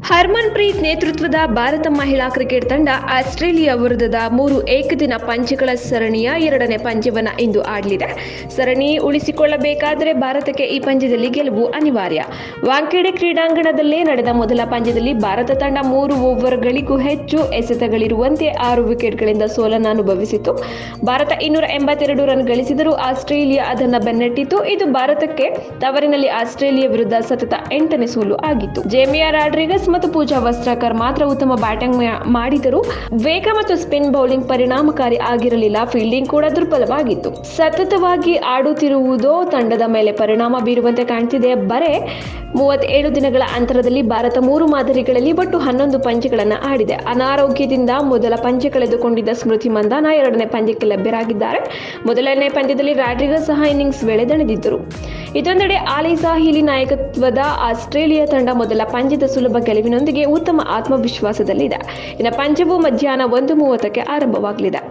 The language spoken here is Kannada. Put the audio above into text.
ಹರ್ಮನ್‌ಪ್ರೀತ್ ನೇತೃತ್ವದ ಭಾರತ ಮಹಿಳಾ ಕ್ರಿಕೆಟ್ ತಂಡ ಆಸ್ಟ್ರೇಲಿಯಾ ವಿರುದ್ಧದ 3 ಏಕದಿನ ಪಂದ್ಯಗಳ ಸರಣಿಯ 2ನೇ ಪಂದ್ಯವನ್ನು ಇಂದು ಆಡಲಿದೆ. ಸರಣಿ ಉಳಿಸಿಕೊಳ್ಳಬೇಕಾದರೆ ಭಾರತಕ್ಕೆ ಈ ಪಂದ್ಯದಲ್ಲಿ ಗೆಲುವು ಅನಿವಾರ್ಯ. ವಾಂಖೇಡೆ ಕ್ರೀಡಾಂಗಣದಲ್ಲೇ ನಡೆದ ಮೊದಲ ಪಂದ್ಯದಲ್ಲಿ ಭಾರತ ತಂಡ 3 ಓವರ್ಗಳಿಗೂ ಹೆಚ್ಚು ಎಸೆತಗಳಿರುವಂತೆ 6 ವಿಕೆಟ್ಗಳಿಂದ ಸೋಲನ್ನು ಅನುಭವಿಸಿತು. ಭಾರತ 282 ರನ್ ಗಳಿಸಿದರೂ ಆಸ್ಟ್ರೇಲಿಯಾ ಅದನ್ನು ಬೆನ್ನಟ್ಟಿತು. ಇದು ಭಾರತಕ್ಕೆ ತವರಿನಲ್ಲಿ ಆಸ್ಟ್ರೇಲಿಯಾ ವಿರುದ್ಧ ಸತತ 8ನೇ ಸೋಲು ಆಗಿತ್ತು. ಜೇಮಿಯಾ ರಾಡ್ರಿಗಸ್ ಮತ್ತು ಪೂಜಾ ವಸ್ತ್ರಾಕರ್ ಮಾತ್ರ ಉತ್ತಮ ಬ್ಯಾಟಿಂಗ್ ಮಾಡಿದರು. ವೇಗ ಮತ್ತು ಸ್ಪಿನ್ ಬೌಲಿಂಗ್ ಪರಿಣಾಮಕಾರಿ ಆಗಿರಲಿಲ್ಲ. ಫೀಲ್ಡಿಂಗ್ ಕೂಡ ದುರ್ಬಲವಾಗಿತ್ತು. ಸತತವಾಗಿ ಆಡುತ್ತಿರುವುದೋ ತಂಡದ ಮೇಲೆ ಪರಿಣಾಮ ಬೀರುವಂತೆ ಕಾಣ್ತಿದೆ. ಬರೇ 37 ದಿನಗಳ ಅಂತರದಲ್ಲಿ ಭಾರತ 3 ಮಾದರಿಗಳಲ್ಲಿ ಒಟ್ಟು 11 ಪಂದ್ಯಗಳನ್ನು ಆಡಿದೆ. ಅನಾರೋಗ್ಯದಿಂದ ಮೊದಲ ಪಂದ್ಯ ಕಳೆದುಕೊಂಡಿದ್ದ ಸ್ಮೃತಿ ಮಂದಾನ 2ನೇ ಪಂದ್ಯಕ್ಕೆ ಲಭ್ಯರಾಗಿದ್ದಾರೆ. ಮೊದಲನೇ ಪಂದ್ಯದಲ್ಲಿ ರಾಡ್ರಿಗಸ್ ಸಹ ಇನ್ನಿಂಗ್ಸ್ ವೇಳೆ ದಣಿದಿದ್ದರು. ಇದೊಂದೆಡೆ ಆಲಿಸಾ ಹೀಲಿ ನಾಯಕತ್ವದ ಆಸ್ಟ್ರೇಲಿಯಾ ತಂಡ ಮೊದಲ ಪಂದ್ಯದ ಸುಲಭ ಗೆಲುವಿನೊಂದಿಗೆ ಉತ್ತಮ ಆತ್ಮವಿಶ್ವಾಸದಲ್ಲಿದೆ. ಇನ್ನು ಪಂದ್ಯವು ಮಧ್ಯಾಹ್ನ 1:30ಕ್ಕೆ ಆರಂಭವಾಗಲಿದೆ.